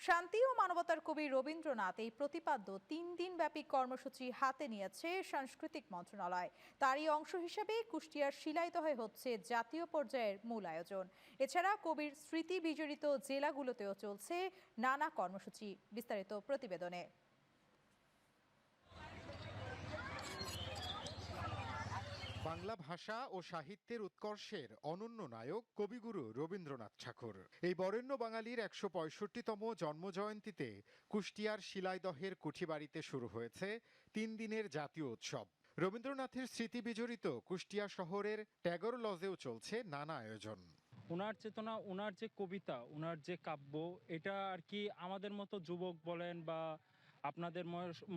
শান্তি ও মানবতার কবি রবীন্দ্রনাথ এই প্রতিপাদ্য ৩ দিনব্যাপী কর্মসূচি হাতে নিয়েছে সাংস্কৃতিক মন্ত্রণালয়। তারই অংশ হিসেবে কুষ্টিয়ার শিলাইদহে হচ্ছে জাতীয় পর্যায়ের মূল আয়োজন। এছাড়া কবির স্মৃতি বিজড়িত জেলাগুলোতেও চলছে নানা কর্মসূচি। বিস্তারিত প্রতিবেদনে। বাংলা ভাষা ও সাহিত্যের উৎকর্ষের অনন্য নায়ক কবিগুরু রবীন্দ্রনাথ ঠাকুর। এই বরেণ্য বাঙালির ১৬৫তম জন্মজয়ন্তীতে কুষ্টিয়ার শিলাইদহের কুঠিবাড়িতে শুরু হয়েছে ৩ দিনের জাতীয় উৎসব। রবীন্দ্রনাথের স্মৃতি বিজড়িত কুষ্টিয়া শহরের ট্যাগর লজেও চলছে নানা আয়োজন। ওনার চেতনা, ওনার যে কবিতা, ওনার যে কাব্য, এটা আর কি আমাদের মতো যুবক বলেন বা আপনাদের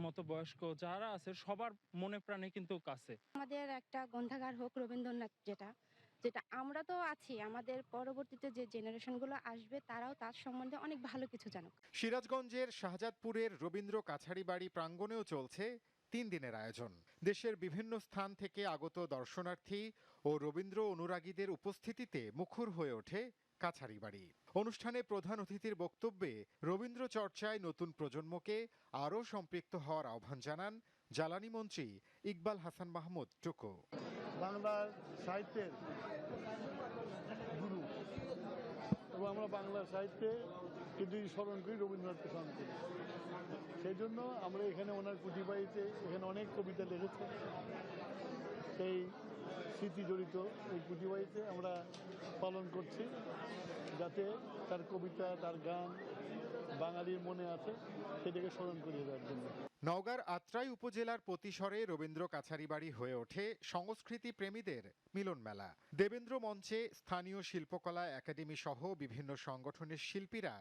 মতো বয়স্ক যারা আছে সবার মনে প্রাণে কিন্তু কাছে। আমাদের একটা গ্রন্থাগার হোক রবীন্দ্রনাথ, যেটা আমরা তো আছি, আমাদের পরবর্তীতে যে জেনারেশনগুলো আসবে তারাও তার সম্বন্ধে অনেক ভালো কিছু জানুক। সিরাজগঞ্জের শাহজাদপুরের রবীন্দ্র কাছারিবাড়ি প্রাঙ্গণেও চলছে ৩ দিনের আয়োজন। দেশের বিভিন্ন স্থান থেকে আগত দর্শনার্থী ও রবীন্দ্র অনুরাগীদের উপস্থিতিতে মুখর হয়ে ওঠে কাছারিবাড়ি। অনুষ্ঠানে প্রধান অতিথির বক্তব্যে রবীন্দ্র চর্চায় নতুন প্রজন্মকে আরও সম্পৃক্ত হওয়ার আহ্বান জানান জ্বালানি মন্ত্রী ইকবাল হাসান মাহমুদ টুকু। বাংলার সাহিত্যের গুরু এবং আমরা বাংলা সাহিত্যে কিন্তু স্মরণ করি, রবীন্দ্রনাথকে স্মরণ করি। সেই জন্য আমরা এখানে ওনার কুঠিবাড়িতে এখানে অনেক কবিতা লিখেছে, সেই স্মৃতি জড়িত এই কুঠিবাড়িতে আমরা পালন করছি, যাতে তার কবিতা, তার গান বাঙালির মনে আছে, সেটাকে স্মরণ করিয়ে দেওয়ার জন্য। নওগাঁর আত্রাই উপজেলার পতিশরে রবীন্দ্র কাছারিবাড়ি হয়ে ওঠে সংস্কৃতি প্রেমীদের মিলন মেলা। দেবেন্দ্র মঞ্চে স্থানীয় শিল্পকলা একাডেমি সহ বিভিন্ন সংগঠনের শিল্পীরা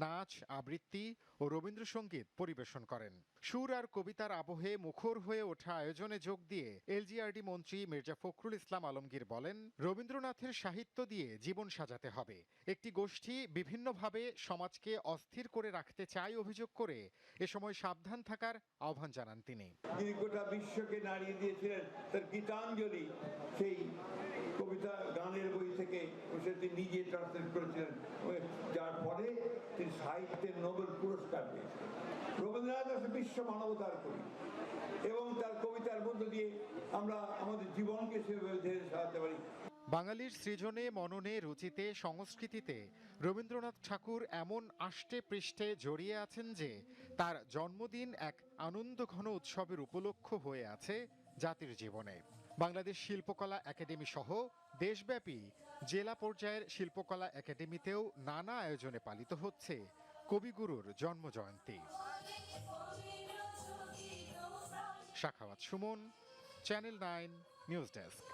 নাচ, আবৃত্তি ও রবীন্দ্রসঙ্গীত পরিবেশন করেন। সুর আর কবিতার আবহে মুখর হয়ে ওঠা আয়োজনে যোগ দিয়ে এলজিআরডি মন্ত্রী মির্জা ফখরুল ইসলাম আলমগীর বলেন, রবীন্দ্রনাথের সাহিত্য দিয়ে জীবন সাজাতে হবে। একটি গোষ্ঠী বিভিন্নভাবে সমাজকে অস্থির করে রাখতে চায় অভিযোগ করে এ সময় সাবধান থাকার আহ্বান জানান তিনি। যিনি গোটা বিশ্বকে নাড়িয়ে দিয়েছিলেন তার গীতাঞ্জলি, সেই কবিতা গানের বই থেকে তিনি নিজে ট্রান্সলেট করেছিলেন, যার ফলে তিনি সাহিত্যের নোবেল পুরস্কার পেয়েছেন। রবীন্দ্রনাথ হচ্ছে বিশ্ব মানবতার কবি এবং তার কবিতার মধ্য দিয়ে আমরা আমাদের জীবনকে সেভাবে ধীরে সাজাতে পারি। বাঙালির সৃজনে, মননে, রুচিতে, সংস্কৃতিতে রবীন্দ্রনাথ ঠাকুর এমন আষ্টে পৃষ্ঠে জড়িয়ে আছেন যে তার জন্মদিন এক আনন্দঘন উৎসবের উপলক্ষ হয়ে আছে জাতির জীবনে। বাংলাদেশ শিল্পকলা একাডেমি সহ দেশব্যাপী জেলা পর্যায়ের শিল্পকলা একাডেমিতেও নানা আয়োজনে পালিত হচ্ছে কবিগুরুর জন্মজয়ন্তী। Sakhawat Suman, channel 9 news desk.